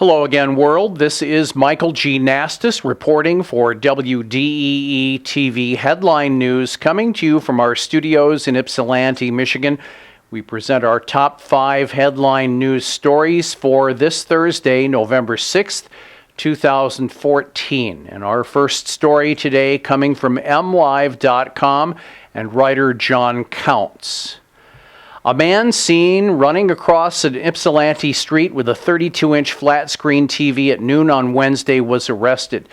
Hello again, world. This is Michael G. Nastos reporting for WDEE-TV headline news, coming to you from our studios in Ypsilanti, Michigan. We present our top 5 headline news stories for this Thursday, November 6th, 2014. And our first story today coming from mlive.com and writer John Counts. A man seen running across an Ypsilanti street with a 32-inch flat-screen TV at noon on Wednesday was arrested.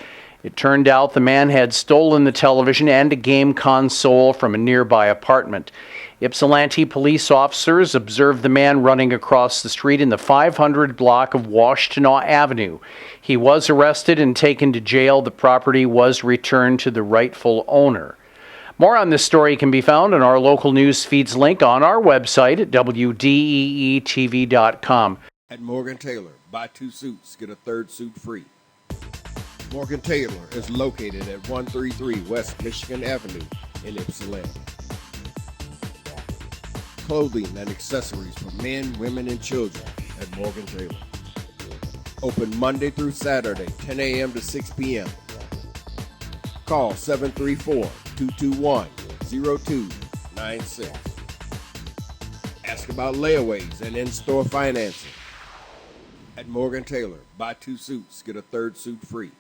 It turned out the man had stolen the television and a game console from a nearby apartment. Ypsilanti police officers observed the man running across the street in the 500 block of Washtenaw Avenue. He was arrested and taken to jail. The property was returned to the rightful owner. More on this story can be found on our local news feeds link on our website at WDEE-TV.com. At Morgan Taylor, buy 2 suits, get a 3rd suit free. Morgan Taylor is located at 133 West Michigan Avenue in Ypsilanti. Clothing and accessories for men, women, and children at Morgan Taylor. Open Monday through Saturday, 10 a.m. to 6 p.m. Call 734-221-0296. Ask about layaways and in-store financing. At Morgan Taylor, buy 2 suits, get a 3rd suit free.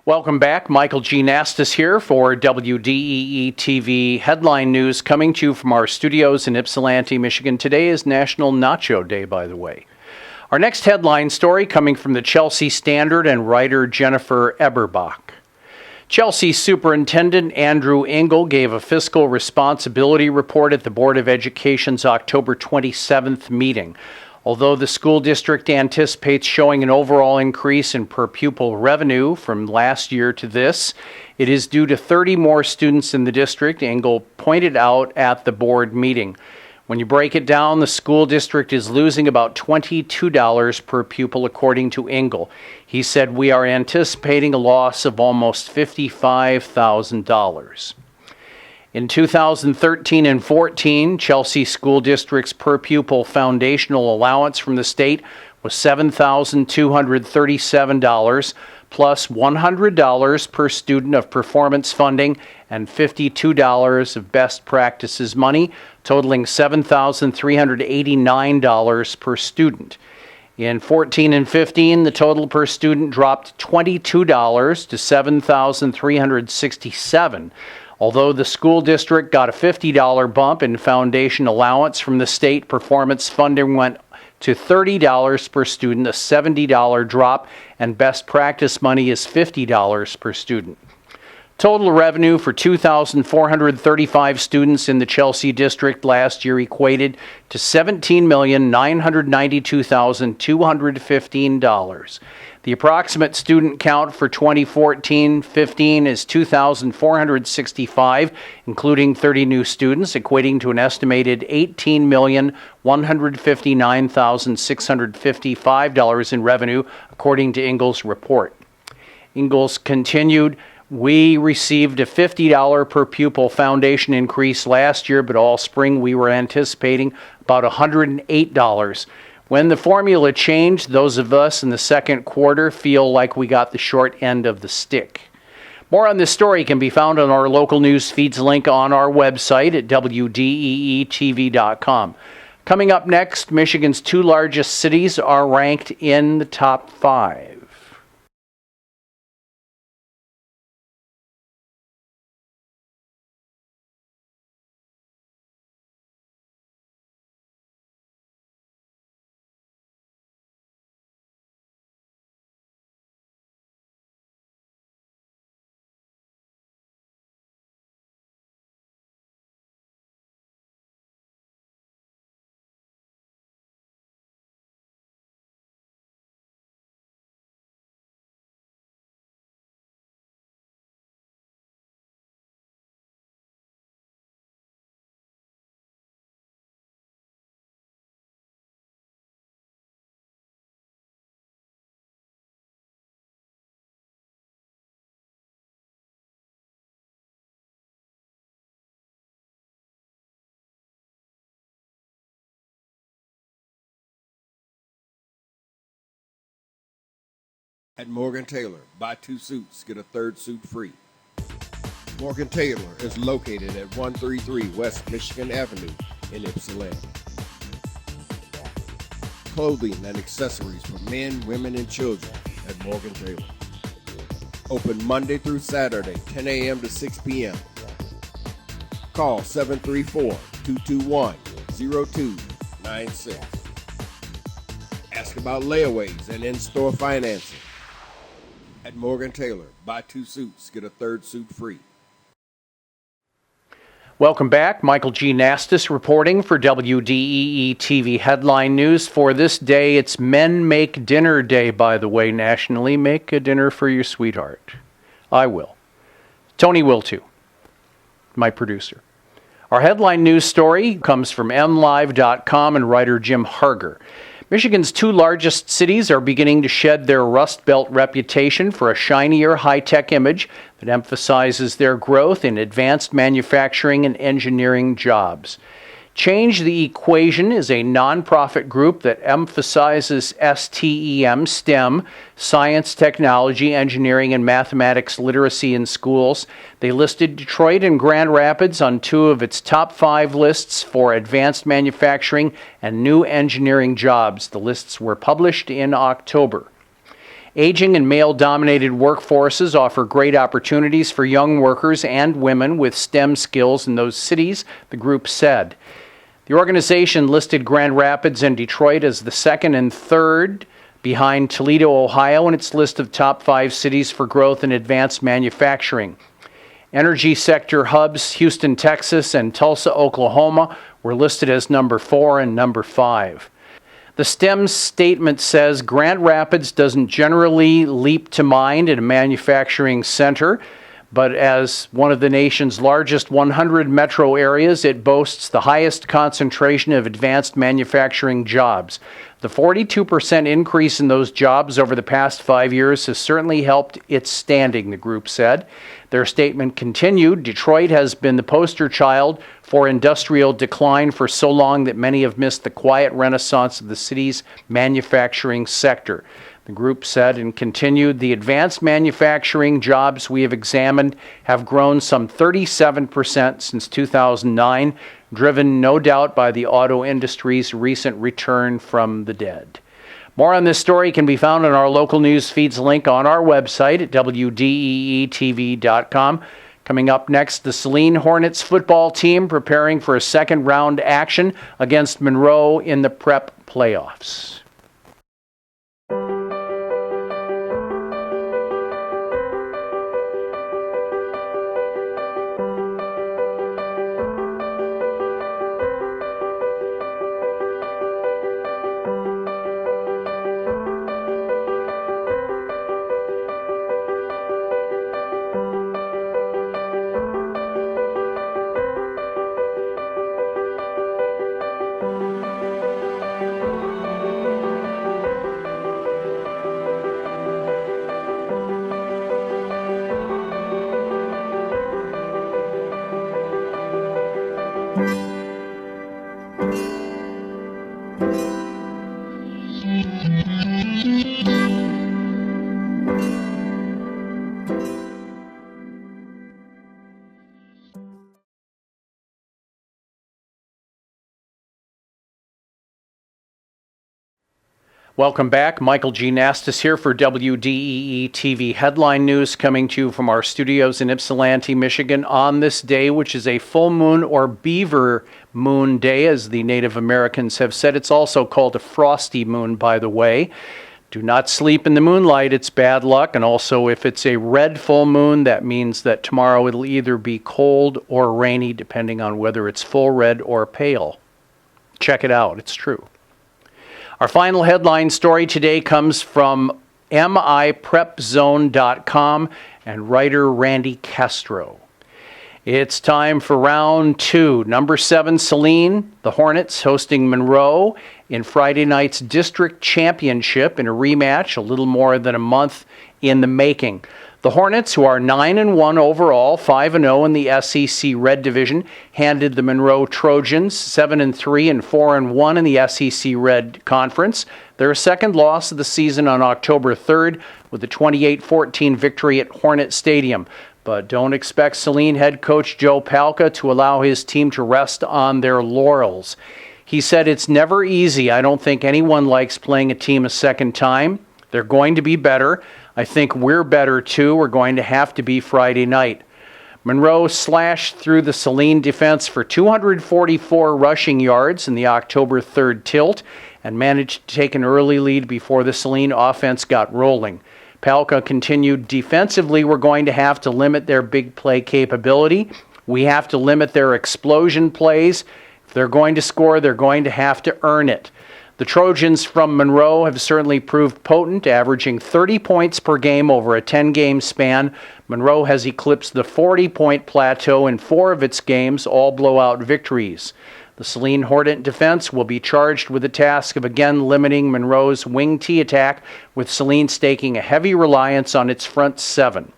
Welcome back. Michael G. Nastos here for WDEE-TV headline news, coming to you from our studios in Ypsilanti, Michigan. Today is National Nacho Day, by the way. Our next headline story coming from the Chelsea Standard and writer Jennifer Eberbach. Chelsea Superintendent Andrew Engel gave a fiscal responsibility report at the Board of Education's October 27th meeting. Although the school district anticipates showing an overall increase in per pupil revenue from last year to this, it is due to 30 more students in the district, Engel pointed out at the board meeting. When you break it down, the school district is losing about $22 per pupil, according to Engel. He said, "We are anticipating a loss of almost $55,000. In 2013 and 14, Chelsea School District's per pupil foundational allowance from the state was $7,237, plus $100 per student of performance funding and $52 of best practices money, totaling $7,389 per student. In 14 and 15, the total per student dropped $22 to $7,367. Although the school district got a $50 bump in foundation allowance from the state, performance funding went to $30 per student, a $70 drop, and best practice money is $50 per student. Total revenue for 2,435 students in the Chelsea district last year equated to $17,992,215. The approximate student count for 2014-15 is 2,465, including 30 new students, equating to an estimated $18,159,655 in revenue, according to Engel's report. Engels continued, "We received a $50 per pupil foundation increase last year, but all spring we were anticipating about $108. When the formula changed, those of us in the second quarter feel like we got the short end of the stick." More on this story can be found on our local news feeds link on our website at WDEE-TV.com. Coming up next, Michigan's 2 largest cities are ranked in the top 5. At Morgan Taylor, buy 2 suits, get a 3rd suit free. Morgan Taylor is located at 133 West Michigan Avenue in Ypsilanti. Clothing and accessories for men, women, and children at Morgan Taylor. Open Monday through Saturday, 10 a.m. to 6 p.m. Call 734-221-0296. Ask about layaways and in-store financing. At Morgan Taylor, buy 2 suits, get a 3rd suit free. Welcome back. Michael G. Nastos reporting for WDEE-TV Headline News. For this day, it's Men Make Dinner Day, by the way, nationally. Make a dinner for your sweetheart. I will. Tony will too, my producer. Our headline news story comes from MLive.com and writer Jim Harger. Michigan's 2 largest cities are beginning to shed their Rust Belt reputation for a shinier, high-tech image that emphasizes their growth in advanced manufacturing and engineering jobs. Change the Equation is a nonprofit group that emphasizes STEM, science, technology, engineering, and mathematics literacy in schools. They listed Detroit and Grand Rapids on 2 of its top 5 lists for advanced manufacturing and new engineering jobs. The lists were published in October. Aging and male-dominated workforces offer great opportunities for young workers and women with STEM skills in those cities, the group said. The organization listed Grand Rapids and Detroit as the 2nd and 3rd behind Toledo, Ohio, in its list of top 5 cities for growth in advanced manufacturing. Energy sector hubs Houston, Texas, and Tulsa, Oklahoma were listed as number 4 and number 5. The STEM statement says Grand Rapids doesn't generally leap to mind in a manufacturing center, but as one of the nation's largest 100 metro areas, it boasts the highest concentration of advanced manufacturing jobs. The 42% increase in those jobs over the past 5 years has certainly helped its standing, the group said. Their statement continued, Detroit has been the poster child for industrial decline for so long that many have missed the quiet renaissance of the city's manufacturing sector. The group said and continued, the advanced manufacturing jobs we have examined have grown some 37% since 2009, driven no doubt by the auto industry's recent return from the dead. More on this story can be found on our local news feeds link on our website at WDEE-TV.com. Coming up next, the Saline Hornets football team preparing for a second-round action against Monroe in the prep playoffs. Welcome back. Michael G. Nastos here for WDEE-TV Headline News, coming to you from our studios in Ypsilanti, Michigan on this day, which is a full moon or beaver moon day, as the Native Americans have said. It's also called a frosty moon, by the way. Do not sleep in the moonlight. It's bad luck. And also, if it's a red full moon, that means that tomorrow it'll either be cold or rainy, depending on whether it's full red or pale. Check it out. It's true. Our final headline story today comes from miprepzone.com and writer Randy Castro. It's time for round 2. Number 7, Saline, the Hornets hosting Monroe, in Friday night's district championship in a rematch a little more than a month in the making. The Hornets, who are 9-1 overall, 5-0 in the SEC Red Division, handed the Monroe Trojans 7-3 and 4-1 in the SEC Red Conference. Their second loss of the season on October 3rd with a 28-14 victory at Hornet Stadium. But don't expect Saline head coach Joe Palca to allow his team to rest on their laurels. He said, "It's never easy. I don't think anyone likes playing a team a second time. They're going to be better. I think we're better too. We're going to have to be Friday night." Monroe slashed through the Saline defense for 244 rushing yards in the October 3rd tilt and managed to take an early lead before the Saline offense got rolling. Palca continued, "Defensively, we're going to have to limit their big play capability. We have to limit their explosion plays. If they're going to score, they're going to have to earn it." The Trojans from Monroe have certainly proved potent, averaging 30 points per game over a 10-game span. Monroe has eclipsed the 40-point plateau in 4 of its games, all blowout victories. The Saline Hornet defense will be charged with the task of again limiting Monroe's wing T attack, with Saline staking a heavy reliance on its front seven.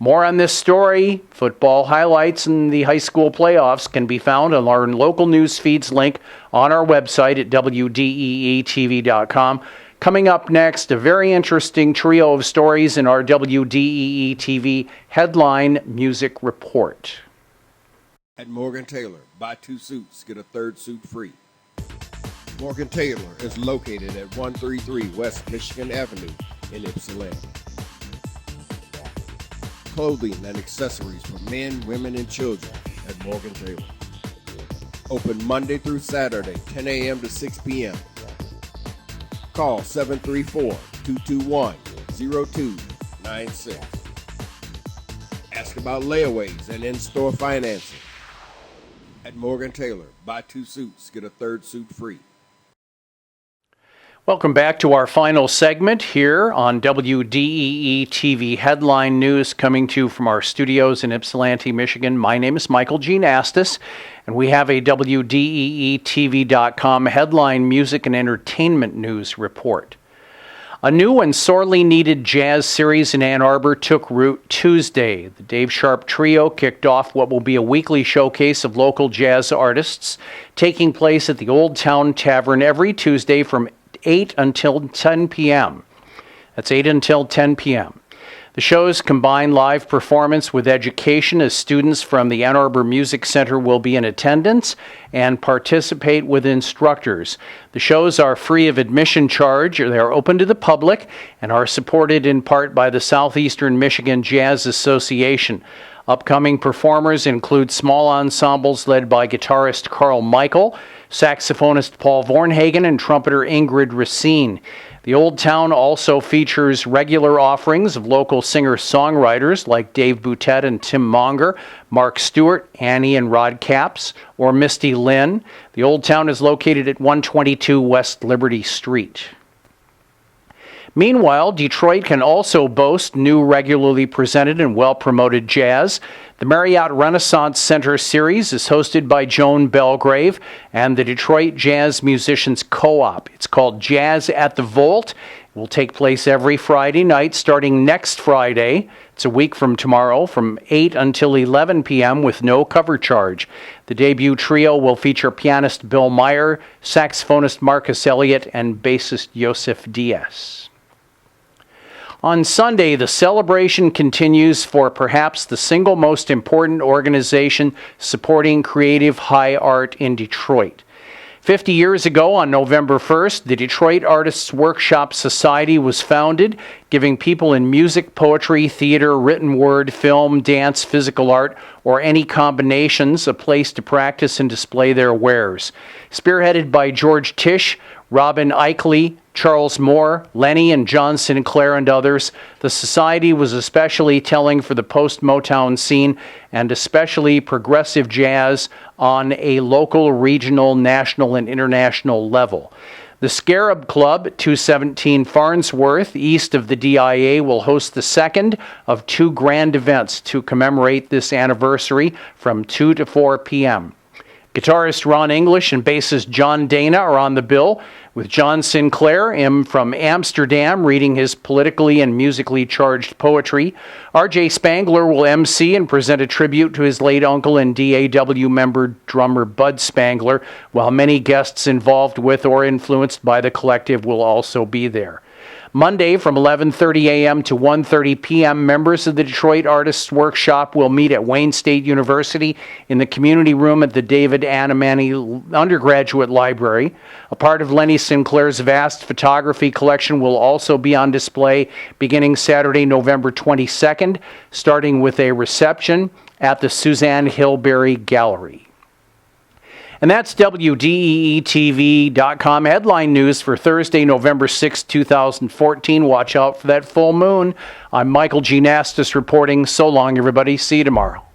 More on this story, football highlights, and the high school playoffs can be found on our local news feeds link on our website at WDEE-TV.com. Coming up next, a very interesting trio of stories in our WDEE-TV headline music report. At Morgan Taylor, buy 2 suits, get a 3rd suit free. Morgan Taylor is located at 133 West Michigan Avenue in Ypsilanti. Clothing and accessories for men, women, and children at Morgan Taylor. Open Monday through Saturday, 10 a.m. to 6 p.m. Call 734-221-0296. Ask about layaways and in-store financing. At Morgan Taylor, buy 2 suits, get a 3rd suit free. Welcome back to our final segment here on WDEE-TV Headline News, coming to you from our studios in Ypsilanti, Michigan. My name is Michael G. Nastos, and we have a WDEE-TV.com headline music and entertainment news report. A new and sorely needed jazz series in Ann Arbor took root Tuesday. The Dave Sharp Trio kicked off what will be a weekly showcase of local jazz artists, taking place at the Old Town Tavern every Tuesday from 8 until 10 p.m. That's 8 until 10 p.m. The shows combine live performance with education, as students from the Ann Arbor Music Center will be in attendance and participate with instructors. The shows are free of admission charge. They are open to the public and are supported in part by the Southeastern Michigan Jazz Association. Upcoming performers include small ensembles led by guitarist Carl Michael, saxophonist Paul Vornhagen, and trumpeter Ingrid Racine. The Old Town also features regular offerings of local singer-songwriters like Dave Boutette and Tim Monger, Mark Stewart, Annie and Rod Capps, or Misty Lynn. The Old Town is located at 122 West Liberty Street. Meanwhile, Detroit can also boast new regularly presented and well-promoted jazz. The Marriott Renaissance Center series is hosted by Joan Belgrave and the Detroit Jazz Musicians Co-op. It's called Jazz at the Volt. It will take place every Friday night starting next Friday. It's a week from tomorrow, from 8 until 11 p.m. with no cover charge. The debut trio will feature pianist Bill Meyer, saxophonist Marcus Elliott, and bassist Yosef Diaz. On Sunday, the celebration continues for perhaps the single most important organization supporting creative high art in Detroit. 50 years ago, on November 1st, the Detroit Artists Workshop Society was founded, giving people in music, poetry, theater, written word, film, dance, physical art, or any combinations a place to practice and display their wares. Spearheaded by George Tisch, Robin Eichley, Charles Moore, Lenny and John Sinclair, and others, the society was especially telling for the post-Motown scene and especially progressive jazz on a local, regional, national, and international level. The Scarab Club at 217 Farnsworth, east of the DIA, will host the second of 2 grand events to commemorate this anniversary from 2 to 4 p.m. Guitarist Ron English and bassist John Dana are on the bill, with John Sinclair from Amsterdam reading his politically and musically charged poetry. R.J. Spangler will MC and present a tribute to his late uncle and DAW member drummer Bud Spangler, while many guests involved with or influenced by the collective will also be there. Monday from 11:30 a.m. to 1:30 p.m., members of the Detroit Artists Workshop will meet at Wayne State University in the community room at the David Anamani Undergraduate Library. A part of Lenny Sinclair's vast photography collection will also be on display beginning Saturday, November 22nd, starting with a reception at the Suzanne Hilberry Gallery. And that's WDEE-TV.com headline news for Thursday, November 6, 2014. Watch out for that full moon. I'm Michael G. Nastos reporting. So long, everybody. See you tomorrow.